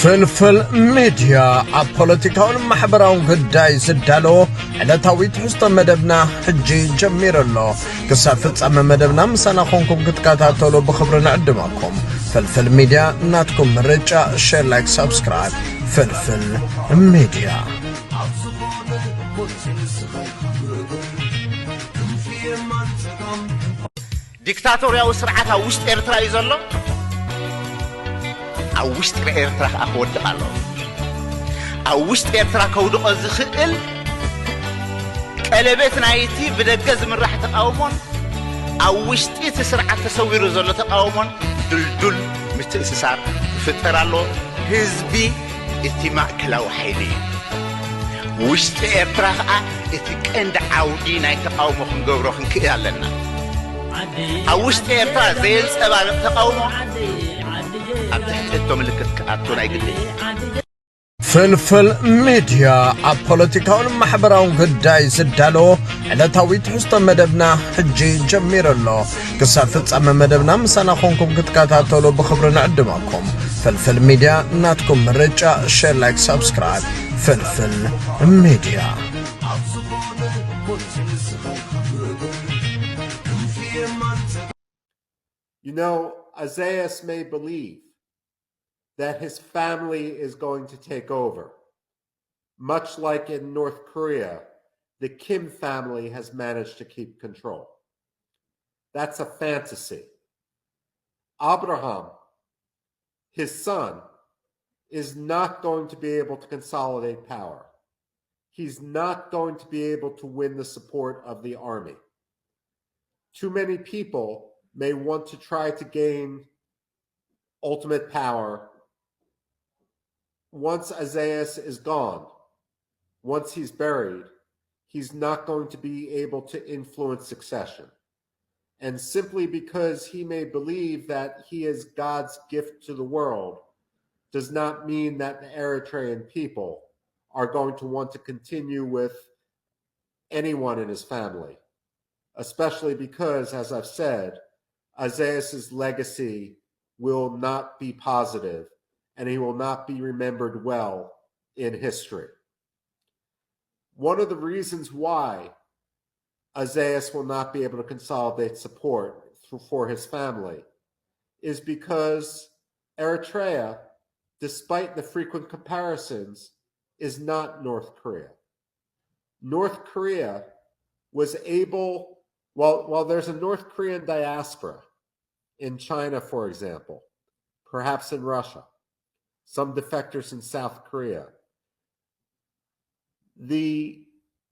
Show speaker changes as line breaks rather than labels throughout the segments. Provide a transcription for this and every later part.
ፍልፍል ሚድያ ኣብ ፖለቲካውን ማሕበራውን ጉዳይ ዝዳሎ ዕለታዊ ትሕዝቶ መደብና ሕጂ ጀሚሩ ኣሎ። ክሳብ ፍጻመ መደብና ምሳና ኾንኩም ክትከታተሉ ብኽብሪ ንዕድመኩም። ፍልፍል ሚድያ ናትኩም ምርጫ፣ ሼር፣ ላይክ፣ ሰብስክራይብ። ፍልፍል ሚድያ
ዲክታቶሪያዊ ስርዓት ኣብ ውሽጢ ኤርትራ እዩ ዘሎ። ኣብ ውሽጢ ኤርትራ ክወድቕ ኣሎ። ኣብ ውሽጢ ኤርትራ ከውድቆ ዝኽእል ቀለቤት ናይቲ ብደገ ዝምራሕ ተቃውሞን ኣብ ውሽጢ እቲ ስርዓት ተሰዊሩ ዘሎ ተቃውሞን ድልዱል ምትእስሳር ይፍጠር ኣሎ። ህዝቢ እቲ ማእከላዊ ሓይሊ እዩ። ውሽጢ ኤርትራ ከዓ እቲ ቀንዲ ዓውዲ ናይ ተቃውሞ ክንገብሮ ክንክእል ኣለና። ኣብ ውሽጢ ኤርትራ ዘየንፀባርቕ ተቃውሞ ኣብ ትሕቲ እቶ ምልክት ክኣቱን ኣይግድን።
ፍልፍል ሚድያ ኣብ ፖለቲካውን ማሕበራውን ጉዳይ ዝዳሎ ዕለታዊ ትሕዝቶ መደብና ሕጂ ጀሚሩ ኣሎ። ክሳብ ፍጻመ መደብና ምሳና ኾንኩም ክትከታተሉ ብኽብሪ ንዕድመኩም። ፍልፍል ሚድያ ናትኩም ምርጫ፣ ሼር፣ ላይክ፣ ሰብስክራይብ። ፍልፍል ሚድያ
You know, Isaiah may believe that his family is going to take over. Much like in North Korea, the Kim family has managed to keep control. That's a fantasy. Abraham, his son, is not going to be able to consolidate power. He's not going to be able to win the support of the army. Too many people may want to try to gain ultimate power. Once Isaiah is gone, once he's buried, he's not going to be able to influence succession. And simply because he may believe that he is God's gift to the world does not mean that the Eritrean people are going to want to continue with anyone in his family, especially because, as I've said, Isaiah's legacy will not be positive, and he will not be remembered well in history. One of the reasons why Isaiah will not be able to consolidate support for his family is because Eritrea, despite the frequent comparisons, is not North Korea. North Korea was able, while there's a North Korean diaspora in China, for example, perhaps in Russia, some defectors in South Korea, the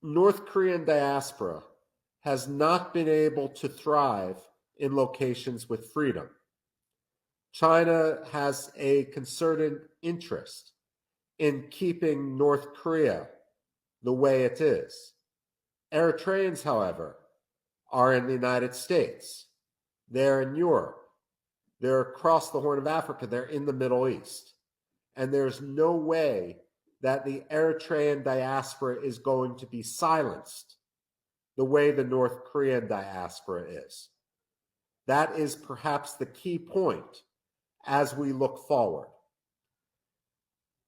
North Korean diaspora has not been able to thrive in locations with freedom. China has a concerted interest in keeping North Korea the way it is. Eritreans, however, are in the United States. They're in Europe. They're across the Horn of Africa. They're in the Middle East. And there's no way that the Eritrean diaspora is going to be silenced the way the North Korean diaspora is. That is perhaps the key point as we look forward.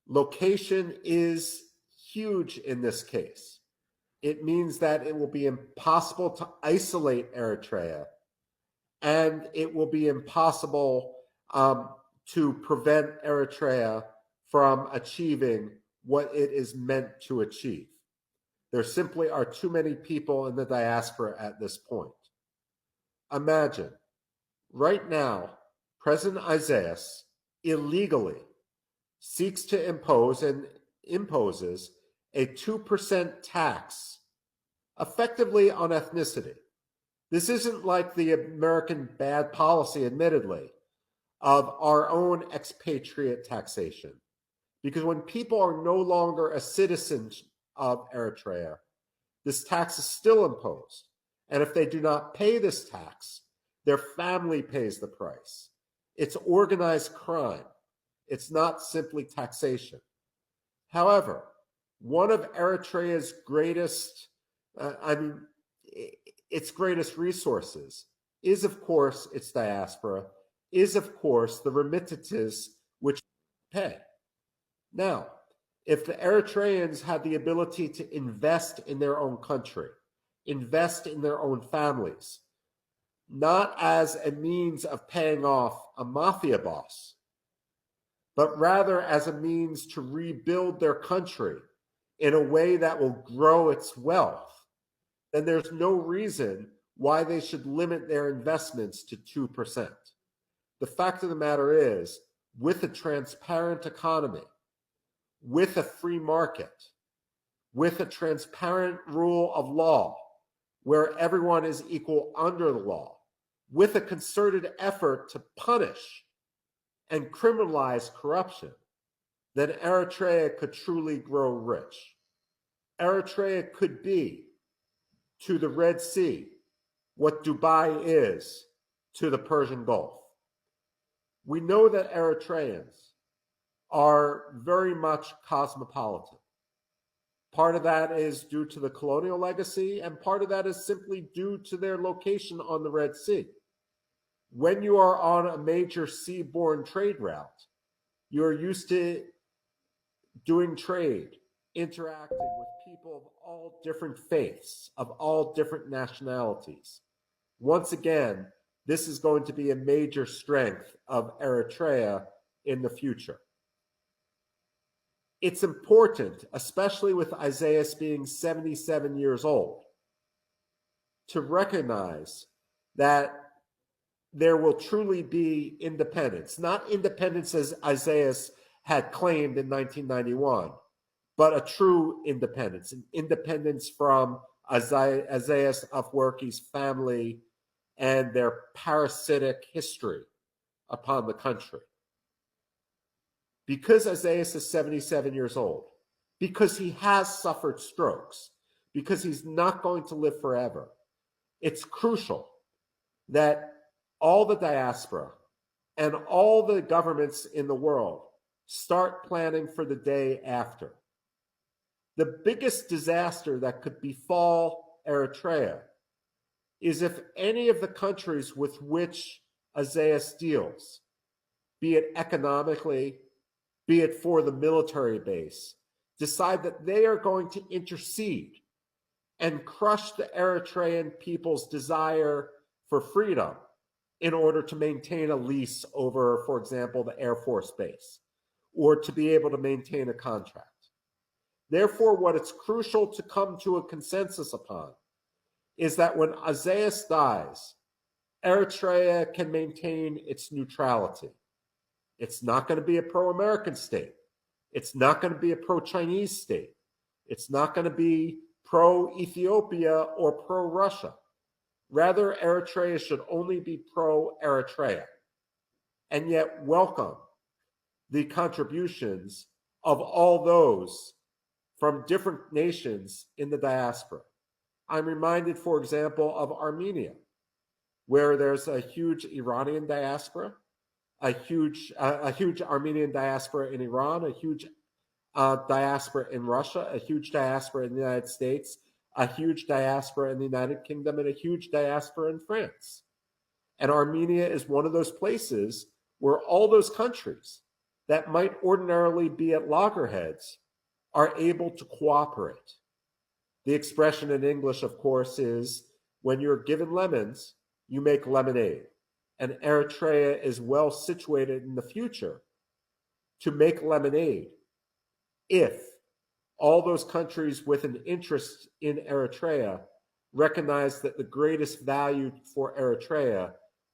Location is huge in this case. It means that it will be impossible to isolate Eritrea, and it will be impossible to prevent Eritrea from achieving what it is meant to achieve. There simply are too many people in the diaspora at this point. Imagine, right now, President Isaiah illegally seeks to impose and imposes a 2% tax, effectively on ethnicity. This isn't like the American bad policy, admittedly, of our own expatriate taxation. Because when people are no longer a citizen of Eritrea, this tax is still imposed. And if they do not pay this tax, their family pays the price. It's organized crime. It's not simply taxation. However, one of Eritrea's greatest, its greatest resources is, of course, its diaspora, is, of course, the remittances which pay. Now, if the Eritreans had the ability to invest in their own country, invest in their own families, not as a means of paying off a mafia boss, but rather as a means to rebuild their country in a way that will grow its wealth, then there's no reason why they should limit their investments to 2%. The fact of the matter is, with a transparent economy, with a free market, with a transparent rule of law, where everyone is equal under the law, with a concerted effort to punish and criminalize corruption, then Eritrea could truly grow rich. Eritrea could be to the Red Sea what Dubai is to the Persian Gulf. We know that Eritreans are very much cosmopolitan. Part of that is due to the colonial legacy, and part of that is simply due to their location on the Red Sea. When you are on a major seaborne trade route, you're used to doing trade, interacting with people of all different faiths, of all different nationalities. Once again, this is going to be a major strength of Eritrea in the future. It's important, especially with Isaiah being 77 years old, to recognize that there will truly be independence. Not independence as Isaiah had claimed in 1991, but a true independence, an independence from Isaiah Afwerki's family and their parasitic history upon the country. Because Isaiah is 77 years old, because he has suffered strokes, because he's not going to live forever, it's crucial that all the diaspora and all the governments in the world start planning for the day after. The biggest disaster that could befall Eritrea is if any of the countries with which Isaiah deals, be it economically, be it for the military base, decide that they are going to intercede and crush the Eritrean people's desire for freedom in order to maintain a lease over, for example, the Air Force Base, or to be able to maintain a contract. Therefore, what it's crucial to come to a consensus upon is that when Isaiah dies, Eritrea can maintain its neutrality. It's not going to be a pro-American state. It's not going to be a pro-Chinese state. It's not going to be pro-Ethiopia or pro-Russia. Rather, Eritrea should only be pro-Eritrea, and yet welcome the contributions of all those from different nations in the diaspora. I'm reminded, for example, of Armenia, where there's a huge Iranian diaspora, a huge Armenian diaspora in Iran, a huge diaspora in Russia, a huge diaspora in the United States, a huge diaspora in the United Kingdom, and a huge diaspora in France. And Armenia is one of those places where all those countries that might ordinarily be at loggerheads are able to cooperate. The expression in English, of course, is when you're given lemons, you make lemonade. And Eritrea is well situated in the future to make lemonade if all those countries with an interest in Eritrea recognize that the greatest value for Eritrea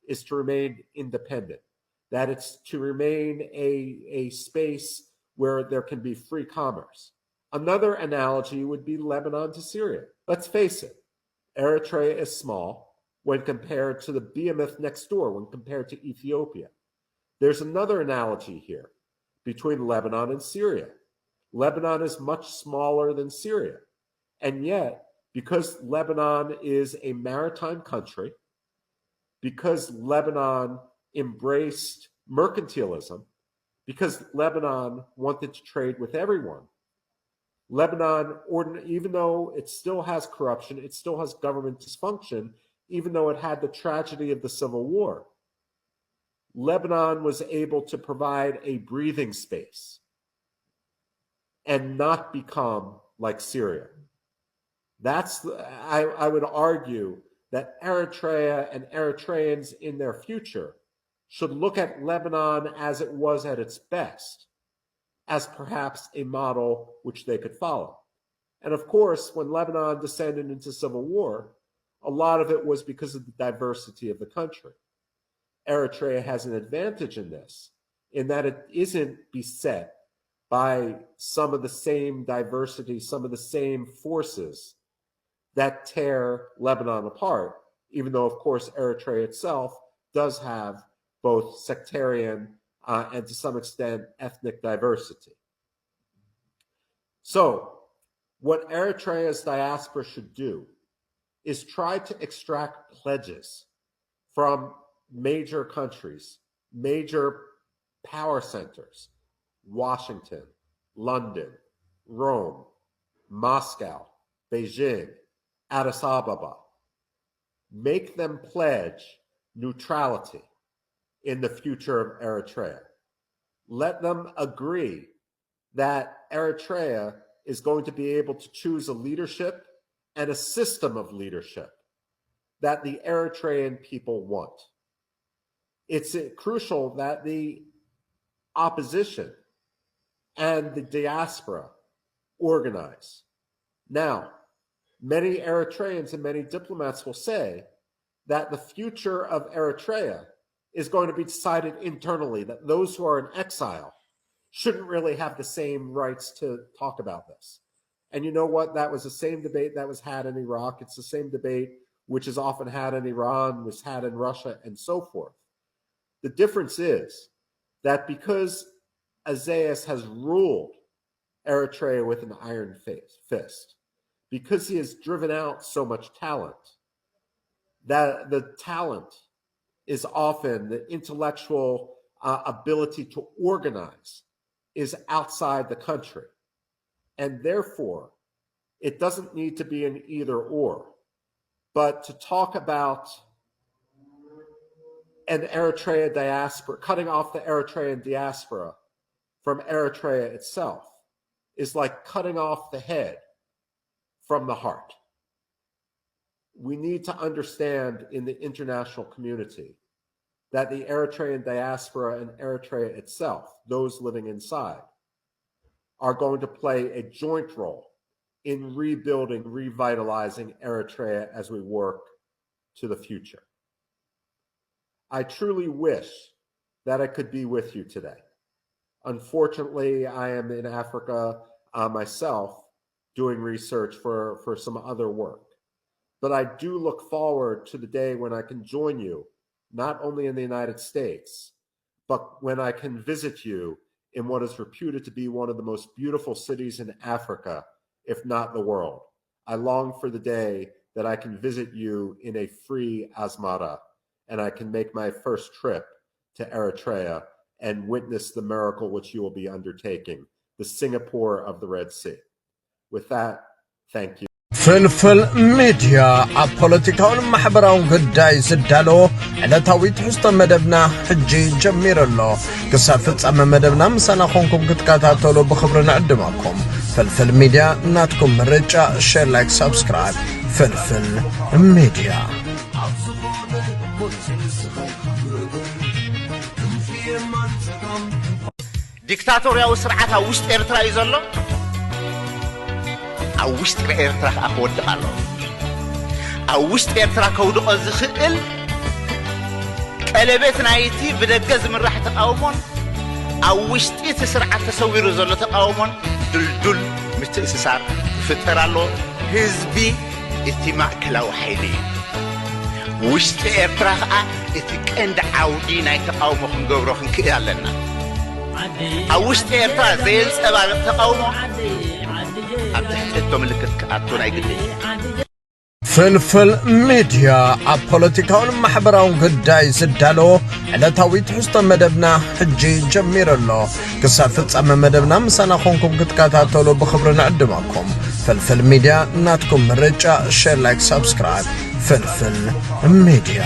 is to remain independent, that it's to remain a space where there can be free commerce. Another analogy would be Lebanon to Syria. Let's face it, Eritrea is small when compared to the behemoth next door, when compared to Ethiopia. There's another analogy here between Lebanon and Syria. Lebanon is much smaller than Syria. And yet, because Lebanon is a maritime country, because Lebanon embraced mercantilism, because Lebanon wanted to trade with everyone, Lebanon, even though it still has corruption, it still has government dysfunction, even though it had the tragedy of the Civil War, Lebanon was able to provide a breathing space and not become like Syria. I would argue that Eritrea and Eritreans in their future should look at Lebanon as it was at its best, as perhaps a model which they could follow. And of course, when Lebanon descended into civil war, a lot of it was because of the diversity of the country. Eritrea has an advantage in this, in that it isn't beset by some of the same diversity, some of the same forces that tear Lebanon apart, even though, of course, Eritrea itself does have both sectarian and to some extent ethnic diversity. So what Eritrea's diaspora should do is try to extract pledges from major countries, major power centers, Washington, London, Rome, Moscow, Beijing, Addis Ababa. Make them pledge neutrality in the future of Eritrea. Let them agree that Eritrea is going to be able to choose a leadership and a system of leadership that the Eritrean people want. It's crucial that the opposition and the diaspora organize. Now, many Eritreans and many diplomats will say that the future of Eritrea is going to be decided internally, that those who are in exile shouldn't really have the same rights to talk about this. And you know what? That was the same debate that was had in Iraq. It's the same debate which is often had in Iran, was had in Russia, and so forth. The difference is that because Isaias has ruled Eritrea with an iron fist, because he has driven out so much talent, that the talent is often the intellectual ability to organize is outside the country. And therefore, it doesn't need to be an either or, but to talk about an Eritrea diaspora, cutting off the Eritrean diaspora from Eritrea itself is like cutting off the head from the heart. We need to understand in the international community that the Eritrean diaspora and Eritrea itself, those living inside, are going to play a joint role in rebuilding, revitalizing Eritrea as we work to the future. I truly wish that I could be with you today. Unfortunately, I am in Africa myself doing research for some other work. But I do look forward to the day when I can join you, not only in the United States, but when I can visit you in what is reputed to be one of the most beautiful cities in Africa, if not the world. I long for the day that I can visit you in a free Asmara, and I can make my first trip to Eritrea and witness the miracle which you will be undertaking, the Singapore of the Red Sea. With that, thank you.
ፍልፍል ሚድያ ኣብ ፖለቲካውን ማሕበራውን ጉዳይ ዝዳሎ ዕለታዊ ትሕዝቶ መደብና ሕጂ ጀሚር ኣሎ ክሳብ ፍጻመ መደብና ምሳና ኮንኩም ክትከታተሉ ብኽብሪ ንዕድመኩም ፍልፍል ሚድያ ናትኩም ምርጫ ሼር ላይክ ሰብስክራይብ ፍልፍል ሚድያ
ዲክታቶሪያዊ ስርዓት ኣብ ውሽጢ ኤርትራ እዩ ዘሎ ኣብ ውሽጢ ኤርትራ ክወድቕ ኣሎ ኣብ ውሽጢ ኤርትራ ከውድቆ ዝኽእል ቀለቤት ናይቲ ብደገ ዝምራሕ ተቃውሞን ኣብ ውሽጢ እቲ ስርዓት ተሰዊሩ ዘሎ ተቃውሞን ድልዱል ምትእስሳር ይፍጠር ኣሎ ህዝቢ እቲ ማእከላዊ ሓይሊ ውሽጢ ኤርትራ ከዓ እቲ ቀንዲ ዓውዲ ናይ ተቃውሞ ክንገብሮ ክንክእል ኣለና ኣብ ውሽጢ ኤርትራ ዘየንፀባርቕ ተቃውሞ ኣብ ትሕቲ ምልክት ክኣቱን ኣይግድን
ፍልፍል ሚድያ ኣብ ፖለቲካውን ማሕበራውን ጉዳይ ዝዳሎ ዕለታዊ ትሕዝቶ መደብና ሕጂ ጀሚር ኣሎ ክሳብ ፍጻመ መደብና ምሳና ኮንኩም ክትከታተሉ ብኽብሪ ንዕድመኩም ፍልፍል ሚድያ ናትኩም ምርጫ ሼር ላይክ ሰብስክራይብ ፍልፍል ሚድያ